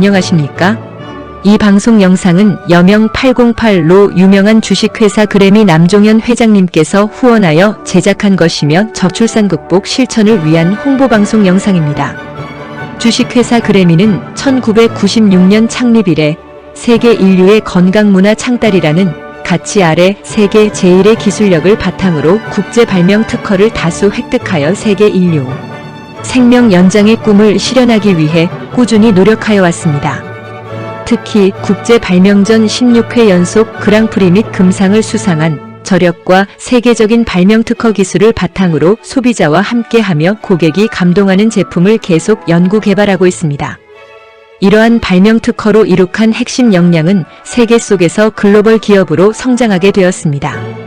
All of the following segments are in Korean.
안녕하십니까? 이 방송 영상은 여명 808로 유명한 주식회사 그래미 남종현 회장님께서 후원하여 제작한 것이며 저출산 극복 실천을 위한 홍보방송 영상입니다. 주식회사 그래미는 1996년 창립 이래 세계 인류의 건강문화 창달이라는 가치 아래 세계 제1의 기술력을 바탕으로 국제 발명 특허를 다수 획득하여 세계 인류 생명 연장의 꿈을 실현하기 위해 꾸준히 노력하여 왔습니다. 특히 국제 발명전 16회 연속 그랑프리 및 금상을 수상한 저력과 세계적인 발명 특허 기술을 바탕으로 소비자와 함께하며 고객이 감동하는 제품을 계속 연구 개발하고 있습니다. 이러한 발명 특허로 이룩한 핵심 역량은 세계 속에서 글로벌 기업으로 성장하게 되었습니다.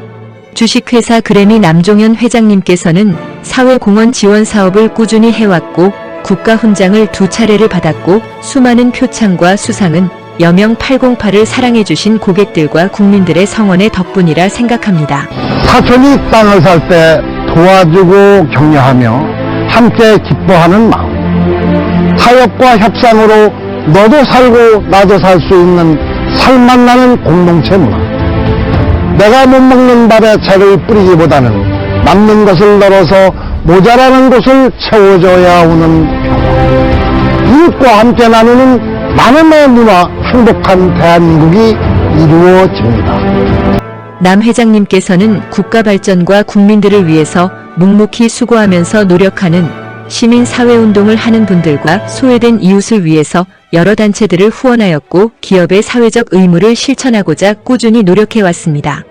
주식회사 그래미 남종현 회장님께서는 사회공헌 지원 사업을 꾸준히 해왔고 국가훈장을 2차례를 받았고 수많은 표창과 수상은 여명 808을 사랑해주신 고객들과 국민들의 성원의 덕분이라 생각합니다. 사촌이 땅을 살 때 도와주고 격려하며 함께 기뻐하는 마음, 타협과 협상으로 너도 살고 나도 살 수 있는 살맛나는 공동체 문화, 내가 못 먹는 밥에 채를 뿌리기보다는 남는 것을 널어서 모자라는 곳을 채워줘야 오는 평화, 이웃과 함께 나누는 나눔의 문화, 행복한 대한민국이 이루어집니다. 남 회장님께서는 국가 발전과 국민들을 위해서 묵묵히 수고하면서 노력하는 시민사회운동을 하는 분들과 소외된 이웃을 위해서 여러 단체들을 후원하였고 기업의 사회적 의무를 실천하고자 꾸준히 노력해왔습니다.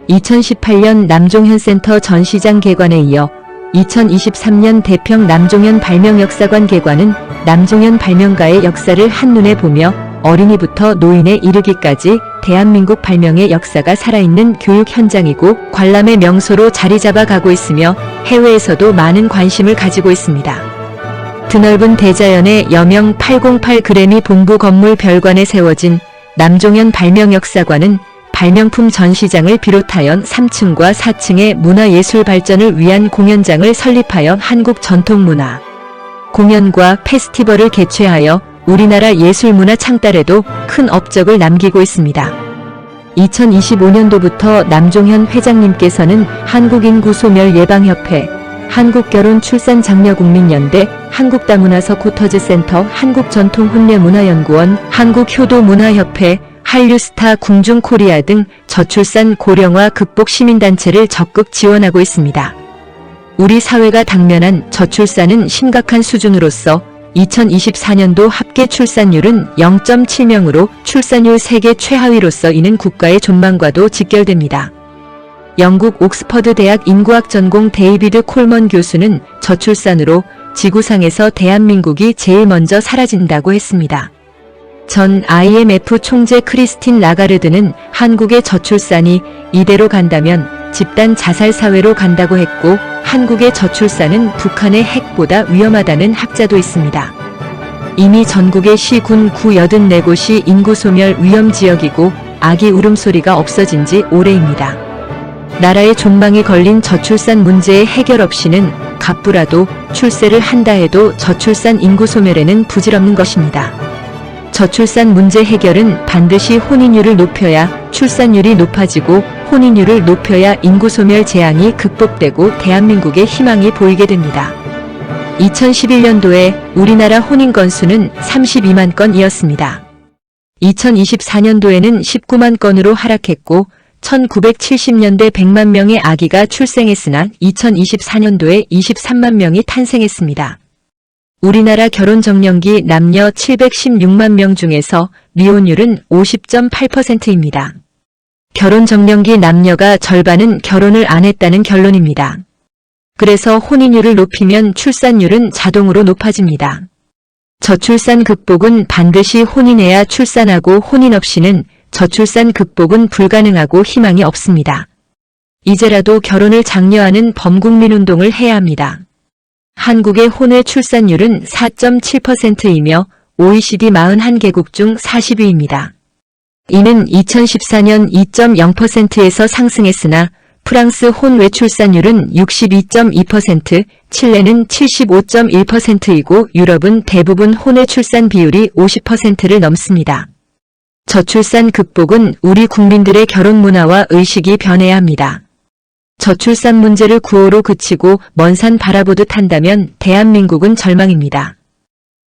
2018년 남종현 센터 전시장 개관에 이어 2023년 대평 남종현 발명역사관 개관은 남종현 발명가의 역사를 한눈에 보며 어린이부터 노인에 이르기까지 대한민국 발명의 역사가 살아있는 교육 현장이고 관람의 명소로 자리 잡아가고 있으며 해외에서도 많은 관심을 가지고 있습니다. 드넓은 대자연의 여명 808 그래미 본부 건물 별관에 세워진 남종현 발명역사관은 발명품 전시장을 비롯하여 3층과 4층의 문화예술 발전을 위한 공연장을 설립하여 한국 전통문화, 공연과 페스티벌을 개최하여 우리나라 예술문화 창달에도 큰 업적을 남기고 있습니다. 2025년도부터 남종현 회장님께서는 한국인구소멸예방협회, 한국결혼출산장려국민연대, 한국다문화서 코터즈센터, 한국전통혼례문화연구원, 한국효도문화협회, 한류스타 궁중코리아 등 저출산 고령화 극복 시민단체를 적극 지원하고 있습니다. 우리 사회가 당면한 저출산은 심각한 수준으로서 2024년도 합계 출산율은 0.7명으로 출산율 세계 최하위로서 이는 국가의 존망과도 직결됩니다. 영국 옥스퍼드 대학 인구학 전공 데이비드 콜먼 교수는 저출산으로 지구상에서 대한민국이 제일 먼저 사라진다고 했습니다. 전 IMF 총재 크리스틴 라가르드는 한국의 저출산이 이대로 간다면 집단 자살 사회로 간다고 했고 한국의 저출산은 북한의 핵보다 위험하다는 학자도 있습니다. 이미 전국의 시, 군, 구 84곳이 인구소멸 위험지역이고 아기 울음소리가 없어진 지 오래입니다. 나라의 존망이 걸린 저출산 문제의 해결 없이는 갑부라도 출세를 한다 해도 저출산 인구소멸에는 부질없는 것입니다. 저출산 문제 해결은 반드시 혼인율을 높여야 출산율이 높아지고 혼인율을 높여야 인구소멸 재앙이 극복되고 대한민국의 희망이 보이게 됩니다. 2011년도에 우리나라 혼인 건수는 32만 건이었습니다. 2024년도에는 19만 건으로 하락했고 1970년대 100만 명의 아기가 출생했으나 2024년도에 23만 명이 탄생했습니다. 우리나라 결혼 정년기 남녀 716만 명 중에서 미혼율은 50.8%입니다. 결혼 정년기 남녀가 절반은 결혼을 안 했다는 결론입니다. 그래서 혼인율을 높이면 출산율은 자동으로 높아집니다. 저출산 극복은 반드시 혼인해야 출산하고 혼인 없이는 저출산 극복은 불가능하고 희망이 없습니다. 이제라도 결혼을 장려하는 범국민운동을 해야 합니다. 한국의 혼외 출산율은 4.7%이며 OECD 41개국 중 40위입니다. 이는 2014년 2.0%에서 상승했으나 프랑스 혼외 출산율은 62.2%, 칠레는 75.1%이고 유럽은 대부분 혼외 출산 비율이 50%를 넘습니다. 저출산 극복은 우리 국민들의 결혼 문화와 의식이 변해야 합니다. 저출산 문제를 구호로 그치고 먼 산 바라보듯 한다면 대한민국은 절망입니다.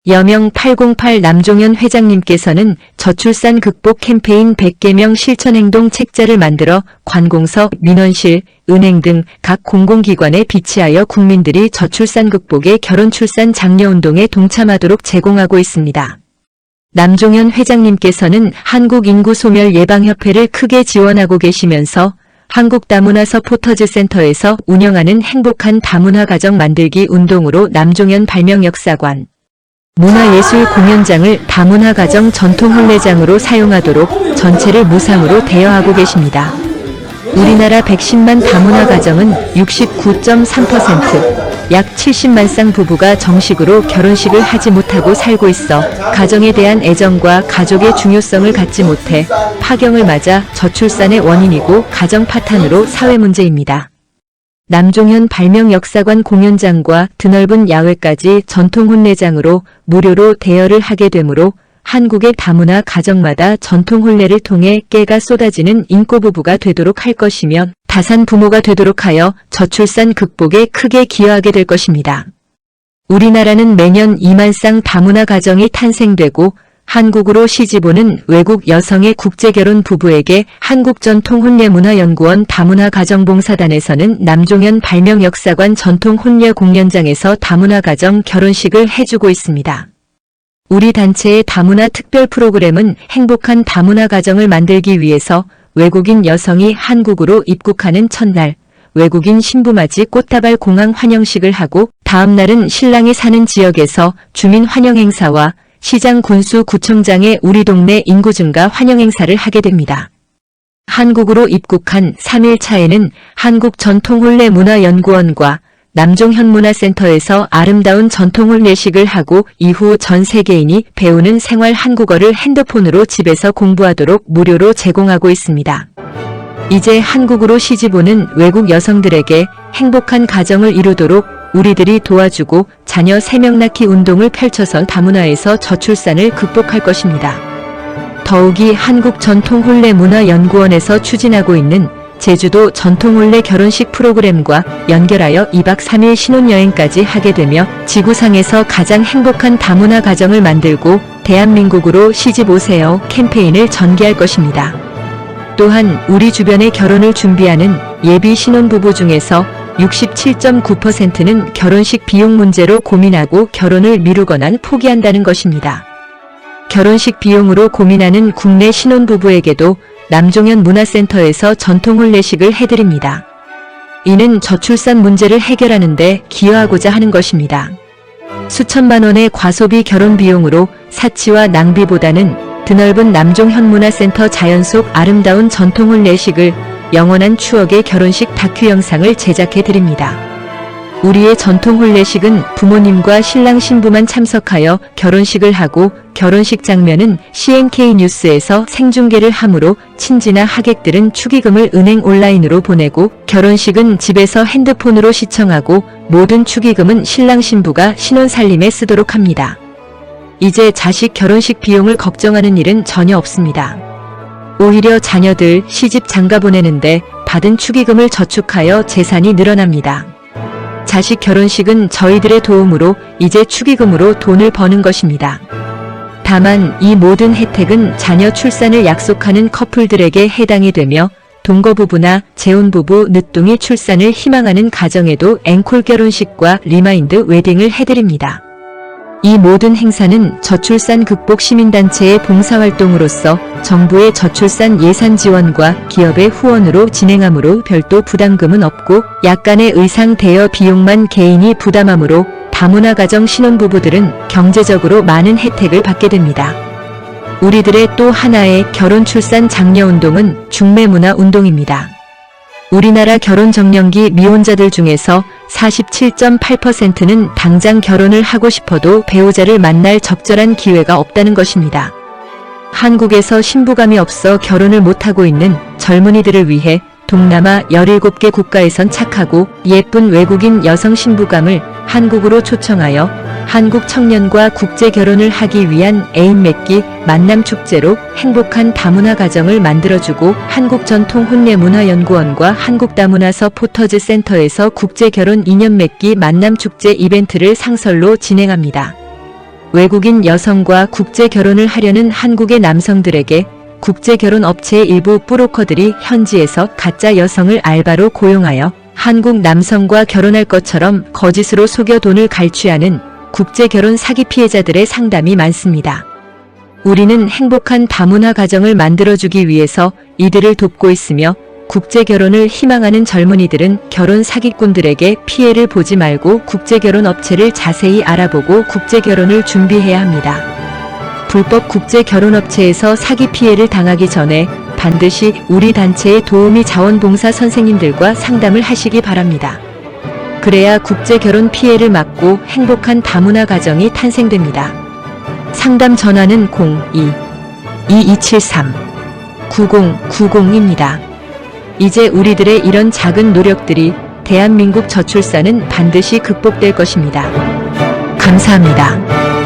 여명 808 남종현 회장님께서는 저출산 극복 캠페인 100개명 실천행동 책자를 만들어 관공서, 민원실, 은행 등 각 공공기관에 비치하여 국민들이 저출산 극복의 결혼 출산 장려운동에 동참하도록 제공하고 있습니다. 남종현 회장님께서는 한국인구소멸예방협회를 크게 지원하고 계시면서 한국다문화 서포터즈센터에서 운영하는 행복한 다문화 가정 만들기 운동으로 남종현 발명역사관, 문화예술 공연장을 다문화 가정 전통혼례장으로 사용하도록 전체를 무상으로 대여하고 계십니다. 우리나라 110만 다문화 가정은 69.3%, 약 70만 쌍 부부가 정식으로 결혼식을 하지 못하고 살고 있어 가정에 대한 애정과 가족의 중요성을 갖지 못해 파경을 맞아 저출산의 원인이고 가정 파탄으로 사회 문제입니다. 남종현 발명역사관 공연장과 드넓은 야외까지 전통혼례장으로 무료로 대여를 하게 되므로 한국의 다문화 가정마다 전통혼례를 통해 깨가 쏟아지는 인꼬부부가 되도록 할 것이며 다산 부모가 되도록 하여 저출산 극복에 크게 기여하게 될 것입니다. 우리나라는 매년 2만 쌍 다문화 가정이 탄생되고 한국으로 시집오는 외국 여성의 국제결혼 부부에게 한국전통혼례문화연구원 다문화 가정봉사단에서는 남종현 발명역사관 전통혼례 공연장에서 다문화 가정 결혼식을 해주고 있습니다. 우리 단체의 다문화 특별 프로그램은 행복한 다문화 가정을 만들기 위해서 외국인 여성이 한국으로 입국하는 첫날 외국인 신부맞이 꽃다발 공항 환영식을 하고 다음 날은 신랑이 사는 지역에서 주민 환영 행사와 시장 군수 구청장의 우리 동네 인구 증가 환영 행사를 하게 됩니다. 한국으로 입국한 3일 차에는 한국전통혼례문화연구원과 남종현문화센터에서 아름다운 전통혼례식을 하고 이후 전 세계인이 배우는 생활 한국어를 핸드폰으로 집에서 공부하도록 무료로 제공하고 있습니다. 이제 한국으로 시집오는 외국 여성들에게 행복한 가정을 이루도록 우리들이 도와주고 자녀 3명 낳기 운동을 펼쳐서 다문화에서 저출산을 극복할 것입니다. 더욱이 한국전통혼례문화연구원에서 추진하고 있는 제주도 전통혼례 결혼식 프로그램과 연결하여 2박 3일 신혼여행까지 하게 되며 지구상에서 가장 행복한 다문화 가정을 만들고 대한민국으로 시집 오세요 캠페인을 전개할 것입니다. 또한 우리 주변의 결혼을 준비하는 예비 신혼부부 중에서 67.9%는 결혼식 비용 문제로 고민하고 결혼을 미루거나 포기한다는 것입니다. 결혼식 비용으로 고민하는 국내 신혼부부에게도 남종현 문화센터에서 전통혼례식을 해드립니다. 이는 저출산 문제를 해결하는 데 기여하고자 하는 것입니다. 수천만 원의 과소비 결혼 비용으로 사치와 낭비보다는 드넓은 남종현 문화센터 자연 속 아름다운 전통혼례식을 영원한 추억의 결혼식 다큐 영상을 제작해드립니다. 우리의 전통혼례식은 부모님과 신랑 신부만 참석하여 결혼식을 하고 결혼식 장면은 CNK 뉴스에서 생중계를 하므로 친지나 하객들은 축의금을 은행 온라인으로 보내고 결혼식은 집에서 핸드폰으로 시청하고 모든 축의금은 신랑 신부가 신혼살림에 쓰도록 합니다. 이제 자식 결혼식 비용을 걱정하는 일은 전혀 없습니다. 오히려 자녀들 시집 장가 보내는데 받은 축의금을 저축하여 재산이 늘어납니다. 자식 결혼식은 저희들의 도움으로 이제 축의금으로 돈을 버는 것입니다. 다만 이 모든 혜택은 자녀 출산을 약속하는 커플들에게 해당이 되며 동거부부나 재혼부부, 늦둥이 출산을 희망하는 가정에도 앵콜 결혼식과 리마인드 웨딩을 해드립니다. 이 모든 행사는 저출산 극복 시민단체의 봉사활동으로서 정부의 저출산 예산 지원과 기업의 후원으로 진행하므로 별도 부담금은 없고 약간의 의상 대여 비용만 개인이 부담하므로 다문화 가정 신혼부부들은 경제적으로 많은 혜택을 받게 됩니다. 우리들의 또 하나의 결혼 출산 장려운동은 중매문화운동입니다. 우리나라 결혼 정년기 미혼자들 중에서 47.8%는 당장 결혼을 하고 싶어도 배우자를 만날 적절한 기회가 없다는 것입니다. 한국에서 신부감이 없어 결혼을 못하고 있는 젊은이들을 위해 동남아 17개 국가에선 착하고 예쁜 외국인 여성 신부감을 한국으로 초청하여 한국 청년과 국제 결혼을 하기 위한 애인 맺기 만남 축제로 행복한 다문화 가정을 만들어주고 한국전통혼례문화연구원과 한국다문화서 포터즈 센터에서 국제 결혼 인연 맺기 만남 축제 이벤트를 상설로 진행합니다. 외국인 여성과 국제 결혼을 하려는 한국의 남성들에게 국제 결혼 업체의 일부 브로커들이 현지에서 가짜 여성을 알바로 고용하여 한국 남성과 결혼할 것처럼 거짓으로 속여 돈을 갈취하는 국제 결혼 사기 피해자들의 상담이 많습니다. 우리는 행복한 다문화 가정을 만들어주기 위해서 이들을 돕고 있으며 국제 결혼을 희망하는 젊은이들은 결혼 사기꾼들에게 피해를 보지 말고 국제 결혼 업체를 자세히 알아보고 국제 결혼을 준비해야 합니다. 불법 국제 결혼 업체에서 사기 피해를 당하기 전에 반드시 우리 단체의 도우미 자원봉사 선생님들과 상담을 하시기 바랍니다. 그래야 국제 결혼 피해를 막고 행복한 다문화 가정이 탄생됩니다. 상담 전화는 02-2273-9090입니다. 이제 우리들의 이런 작은 노력들이 대한민국 저출산은 반드시 극복될 것입니다. 감사합니다.